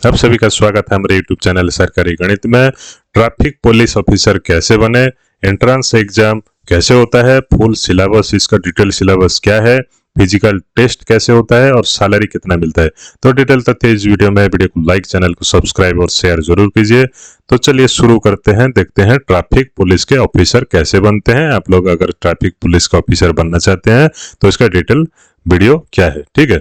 आप सभी का स्वागत है हमारे YouTube चैनल सरकारी गणित में। ट्रैफिक पुलिस ऑफिसर कैसे बने, एंट्रेंस एग्जाम कैसे होता है, फुल सिलेबस, इसका डिटेल सिलेबस क्या है, फिजिकल टेस्ट कैसे होता है और सैलरी कितना मिलता है, तो डिटेल तथ्य इस वीडियो में। वीडियो को लाइक, चैनल को सब्सक्राइब और शेयर जरूर कीजिए। तो चलिए शुरू करते हैं, देखते हैं ट्रैफिक पुलिस के ऑफिसर कैसे बनते हैं। आप लोग अगर ट्रैफिक पुलिस का ऑफिसर बनना चाहते हैं तो इसका डिटेल वीडियो क्या है, ठीक है।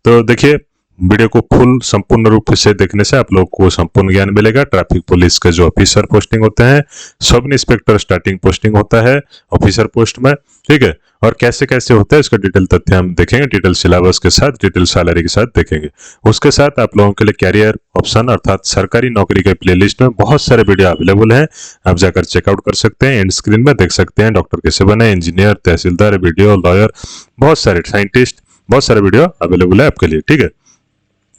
तो देखिए, वीडियो को फुल संपूर्ण रूप से देखने से आप लोग को संपूर्ण ज्ञान मिलेगा। ट्रैफिक पुलिस के जो ऑफिसर पोस्टिंग होते हैं, सब इंस्पेक्टर स्टार्टिंग पोस्टिंग होता है ऑफिसर पोस्ट में, ठीक है। और कैसे कैसे होता है इसका डिटेल तथ्य हम देखेंगे, डिटेल सिलेबस के साथ, डिटेल सैलरी के साथ देखेंगे। उसके साथ आप लोगों के लिए कैरियर ऑप्शन अर्थात सरकारी नौकरी के प्लेलिस्ट में बहुत सारे वीडियो अवेलेबल है, आप जाकर चेकआउट कर सकते हैं। एंड स्क्रीन में देख सकते हैं डॉक्टर कैसे बने, इंजीनियर, तहसीलदार, वीडियो, लॉयर, बहुत सारे साइंटिस्ट, बहुत सारे वीडियो अवेलेबल है आपके लिए, ठीक है।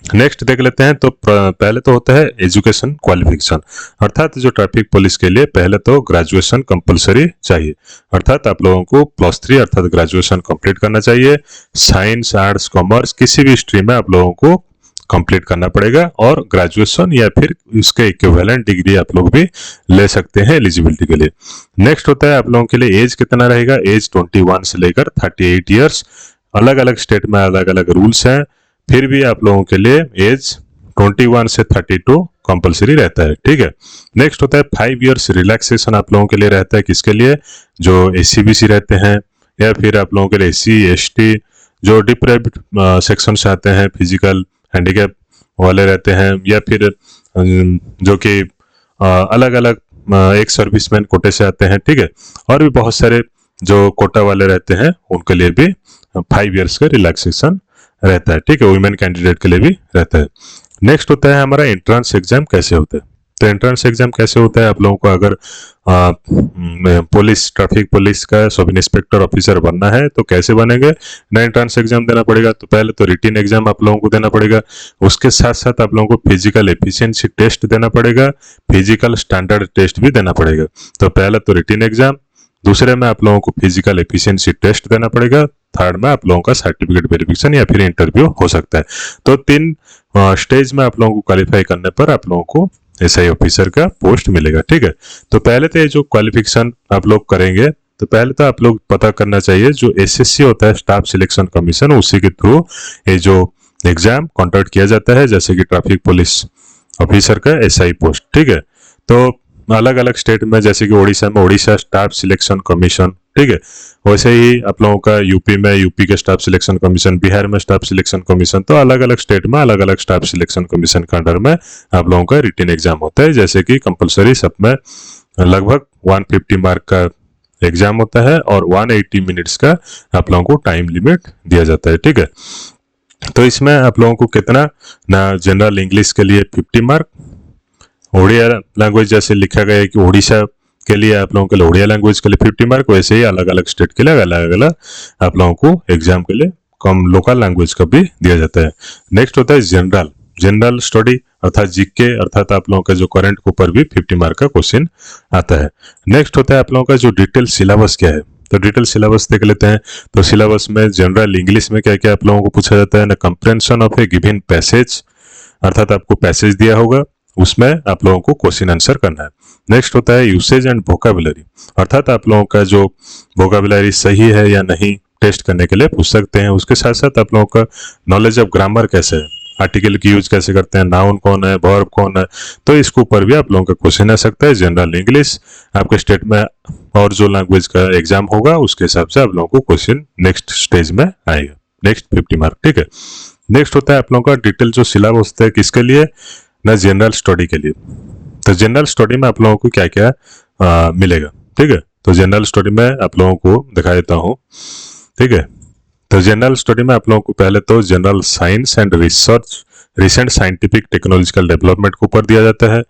नेक्स्ट देख लेते हैं। तो पहले तो होता है एजुकेशन क्वालिफिकेशन, अर्थात जो ट्रैफिक पुलिस के लिए पहले तो ग्रेजुएशन कंपलसरी चाहिए, अर्थात आप लोगों को +3 अर्थात ग्रेजुएशन कंप्लीट करना चाहिए। साइंस, आर्ट्स, कॉमर्स किसी भी स्ट्रीम में आप लोगों को कंप्लीट करना पड़ेगा और ग्रेजुएशन या फिर इसके इक्विवेलेंट डिग्री आप लोग भी ले सकते हैं एलिजिबिलिटी के लिए। नेक्स्ट होता है आप लोगों के लिए एज कितना रहेगा, एज 21 से लेकर 38 ईयर्स। अलग अलग स्टेट में अलग अलग रूल्स हैं, फिर भी आप लोगों के लिए एज 21 से 32 कंपलसरी रहता है, ठीक है। नेक्स्ट होता है 5 इयर्स रिलैक्सेशन आप लोगों के लिए रहता है, किसके लिए, जो SC/BC रहते हैं या फिर आप लोगों के लिए SC ST जो डिप्राइव्ड सेक्शन से आते हैं, फिजिकल हैंडीकैप वाले रहते हैं, या फिर जो कि अलग अलग एक सर्विसमैन कोटे से आते हैं, ठीक है। और भी बहुत सारे जो कोटा वाले रहते हैं उनके लिए भी 5 इयर्स का रिलैक्सेशन रहता है, ठीक है। वुमेन कैंडिडेट के लिए भी रहता है। नेक्स्ट होता है हमारा एंट्रेंस एग्जाम कैसे होता है। तो एंट्रेंस एग्जाम कैसे होता है, आप लोगों को अगर पुलिस, ट्रैफिक पुलिस का सब इंस्पेक्टर ऑफिसर बनना है तो कैसे बनेंगे, ना एंट्रेंस एग्जाम देना पड़ेगा। तो पहले तो रिटन एग्जाम आप लोगों को देना पड़ेगा, उसके साथ साथ आप लोगों को फिजिकल एफिशिएंसी टेस्ट देना पड़ेगा, फिजिकल स्टैंडर्ड टेस्ट भी देना पड़ेगा। तो पहले तो रिटन एग्जाम, दूसरे में आप लोगों को फिजिकल एफिशिएंसी टेस्ट देना पड़ेगा, थर्ड में आप लोगों का सर्टिफिकेट वेरिफिकेशन या फिर इंटरव्यू हो सकता है। तो 3 स्टेज में आप लोगों को क्वालिफाई करने पर आप लोगों को SI ऑफिसर का पोस्ट मिलेगा, ठीक है। तो पहले तो ये जो क्वालिफिकेशन आप लोग करेंगे, तो पहले तो आप लोग पता करना चाहिए जो SSC होता है, स्टाफ सिलेक्शन कमीशन, उसी के थ्रू ये जो एग्जाम कंडक्ट किया जाता है, जैसे कि ट्रैफिक पुलिस ऑफिसर का SI पोस्ट, ठीक है। तो अलग अलग स्टेट में, जैसे कि उड़ीसा में उड़ीसा स्टाफ सिलेक्शन कमीशन, ठीक है। वैसे ही आप लोगों का यूपी में यूपी के स्टाफ सिलेक्शन कमीशन, बिहार में स्टाफ सिलेक्शन कमीशन, तो अलग अलग स्टेट में अलग अलग स्टाफ सिलेक्शन कमीशन के अंडर में आप लोगों का रिटन एग्जाम होता है। जैसे कि कंपलसरी सब में लगभग 150 मार्क का एग्जाम होता है और 180 मिनट्स का आप लोगों को टाइम लिमिट दिया जाता है, ठीक है। तो इसमें आप लोगों को कितना, ना जनरल इंग्लिश के लिए 50 मार्क, उड़िया लैंग्वेज जैसे लिखा गया है कि उड़ीसा के लिए आप लोगों के लिए उड़िया लैंग्वेज के लिए 50 मार्क, वैसे ही अलग अलग स्टेट के लिए अलग अलग आप लोगों को एग्जाम के लिए कम लोकल लैंग्वेज का भी दिया जाता है। नेक्स्ट होता है जनरल स्टडी अर्थात GK, अर्थात आप लोगों का जो करंट के ऊपर भी 50 मार्क का क्वेश्चन आता है। नेक्स्ट होता है आप लोगों का जो डिटेल सिलेबस क्या है। तो डिटेल सिलेबस देख लेते हैं। तो सिलेबस में जनरल इंग्लिश में क्या क्या आप लोगों को पूछा जाता है, ना compression of A given passage, अर्थात आपको पैसेज दिया होगा, उसमें आप लोगों को क्वेश्चन आंसर करना है। नेक्स्ट होता है यूसेज एंड वोकैबुलरी, अर्थात आप लोगों का जो वोकैबुलरी सही है या नहीं टेस्ट करने के लिए पूछ सकते हैं। उसके साथ साथ आप लोगों का नॉलेज ऑफ ग्रामर कैसे है, आर्टिकल की यूज कैसे करते हैं, नाउन कौन है, वर्ब कौन है, तो इसके ऊपर भी आप लोगों का क्वेश्चन आ सकता है। जनरल इंग्लिश आपके स्टेट में और जो लैंग्वेज का एग्जाम होगा उसके हिसाब से आप लोगों को क्वेश्चन नेक्स्ट स्टेज में आएगा, नेक्स्ट 50 मार्क, ठीक है। नेक्स्ट होता है आप लोगों का डिटेल जो सिलेबस होता है किसके लिए, ना जनरल स्टडी के लिए। तो जनरल स्टडी में आप लोगों को क्या क्या मिलेगा, ठीक है। तो जनरल स्टडी में आप लोगों को दिखा देता हूँ, ठीक है। तो जनरल स्टडी में आप लोगों को पहले तो general science and research, recent scientific technological development के ऊपर दिया जाता है,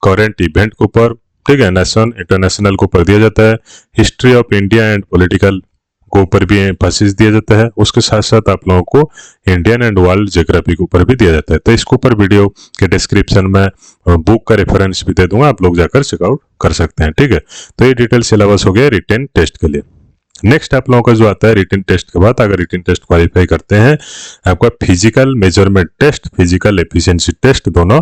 करेंट इवेंट के ऊपर, ठीक है, नेशनल इंटरनेशनल के ऊपर दिया जाता है, history of India and political के ऊपर भी एम्फेसिस दिया जाता है। उसके साथ साथ आप लोगों को इंडियन एंड वर्ल्ड ज्योग्राफी के ऊपर भी दिया जाता है। तो इसके ऊपर वीडियो के डिस्क्रिप्शन में बुक का रेफरेंस भी दे दूंगा, आप लोग जाकर चेकआउट कर सकते हैं, ठीक है। तो ये डिटेल सिलेबस हो गया रिटन टेस्ट के लिए। नेक्स्ट आप लोगों का जो आता है रिटन टेस्ट के बाद, अगर रिटन टेस्ट क्वालिफाई करते हैं, आपका physical measurement test, physical efficiency test दोनों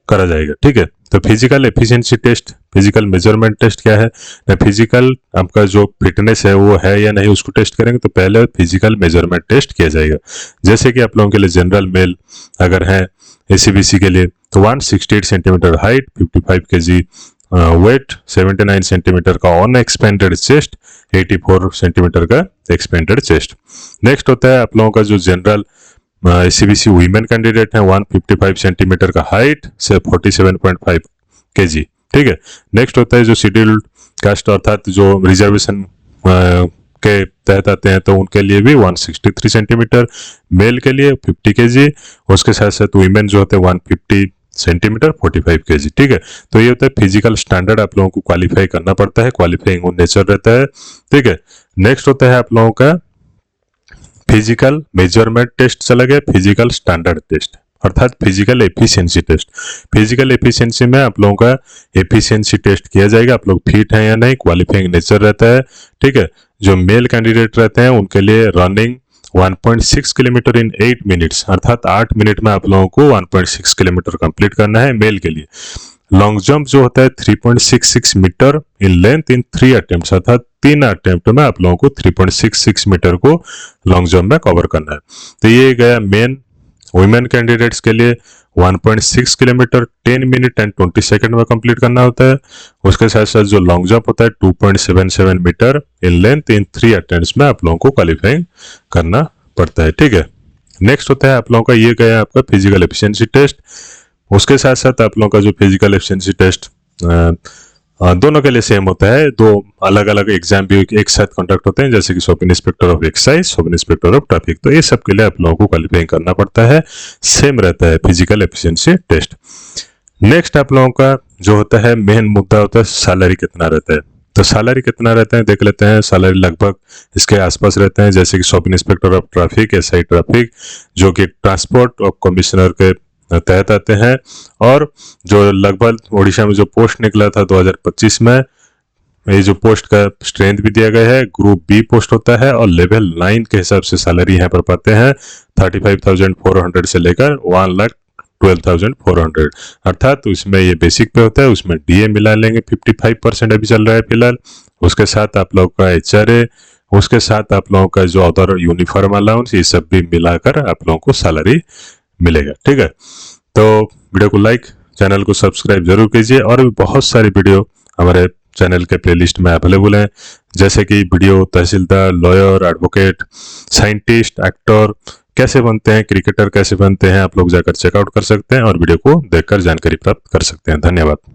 करा जाएगा। ठीक है, तो physical efficiency test, physical measurement test क्या है ना, फिजिकल आपका जो फिटनेस है वो है या नहीं उसको टेस्ट करेंगे, तो पहले फिजिकल मेजरमेंट टेस्ट किया जाएगा। जैसे कि आप लोगों के लिए जनरल मेल अगर है एसीबीसी के लिए तो 168 centimetre height, 55 KG weight, 79 centimetre का ऑन एक्सपेंडेड चेस्ट, 84 सेंटीमीटर का एक्सपेंडेड चेस्ट। नेक्स्ट होता है आप लोगों का जो जनरल एसीबीसी वीमेन कैंडिडेट है, 155 सेंटीमीटर का हाइट से 47.5 केजी। ठीक है, नेक्स्ट होता है जो शेड्यूल्ड कास्ट अर्थात जो रिजर्वेशन के तहत आते हैं तो उनके लिए भी 163 सेंटीमीटर, मेल के लिए 50 केजी, उसके साथ साथ वीमेन जो होते हैं 150 सेंटीमीटर 45 केजी। ठीक है, तो ये होता है फिजिकल स्टैंडर्ड आप लोगों को क्वालिफाई करना पड़ता है, क्वालिफाइंग नेचर रहता है। ठीक है, नेक्स्ट होता है आप लोगों का फिजिकल मेजरमेंट टेस्ट, चला गया फिजिकल स्टैंडर्ड टेस्ट अर्थात physical efficiency test. Physical efficiency में आप लोगों का एफिशिएंसी टेस्ट किया जाएगा, आप लोग फिट हैं या नहीं, क्वालिफाइंग नेचर रहता है। ठीक है, जो मेल कैंडिडेट रहते हैं उनके लिए रनिंग 1.6 किलोमीटर इन 8 मिनट्स अर्थात 8 मिनट में आप लोगों को 1.6 किलोमीटर कंप्लीट करना है मेल के लिए। लॉन्ग जंप जो होता है 3.66 metre in length in 3 attempt अर्थात 3 अटेम्प्ट में आप लोगों को 3.66 मीटर को लॉन्ग जंप में कवर करना है। तो ये गया मेन। वुमेन कैंडिडेट्स के लिए 1.6 किलोमीटर 10 मिनट एंड 20 सेकंड में कंप्लीट करना होता है। उसके साथ साथ जो लॉन्ग जंप होता है 2.77 metre in length in 3 attempts में आप लोगों को क्वालिफाइंग करना पड़ता है। ठीक है, नेक्स्ट होता है आप लोगों का ये गया आपका फिजिकल एफिशिएंसी टेस्ट। उसके साथ साथ आप लोगों का जो फिजिकल एफिशिएंसी टेस्ट दोनों के लिए सेम होता है, दो अलग अलग एग्जाम भी एक साथ कंडक्ट होते हैं जैसे कि sub inspector of excise, sub inspector of traffic. तो ये सब के लिए आप लोगों को क्वालिफाइंग करना पड़ता है, सेम रहता है फिजिकल एफिशिएंसी टेस्ट। नेक्स्ट आप लोगों का जो होता है मेन मुद्दा होता है सैलरी कितना रहता है। तो सैलरी कितना रहता है देख लेते हैं। सैलरी लगभग इसके आसपास रहते हैं जैसे कि sub inspector of traffic, SI traffic जो कि ट्रांसपोर्ट ऑफ कमिश्नर के तहत आते हैं, और जो लगभग ओडिशा में जो पोस्ट निकला था 2025 में, ये जो पोस्ट का स्ट्रेंथ भी दिया गया है, ग्रुप बी पोस्ट होता है और लेवल 9 के हिसाब से सैलरी यहाँ पर पाते हैं 35,400 से लेकर 1,12,400 अर्थात उसमें ये बेसिक पे होता है, उसमें डीए मिला लेंगे 55% अभी चल रहा है फिलहाल। उसके साथ आप लोग का एचआरए, उसके साथ आप लोगों का जो अदर यूनिफॉर्म अलाउंस, ये सब भी मिलाकर आप लोगों को सैलरी मिलेगा। ठीक है, तो वीडियो को लाइक, चैनल को सब्सक्राइब जरूर कीजिए, और भी बहुत सारी वीडियो हमारे चैनल के प्लेलिस्ट में अवेलेबल हैं जैसे कि वीडियो तहसीलदार, लॉयर, एडवोकेट, साइंटिस्ट, एक्टर कैसे बनते हैं, क्रिकेटर कैसे बनते हैं, आप लोग जाकर चेकआउट कर सकते हैं और वीडियो को देखकर जानकारी प्राप्त कर सकते हैं। धन्यवाद।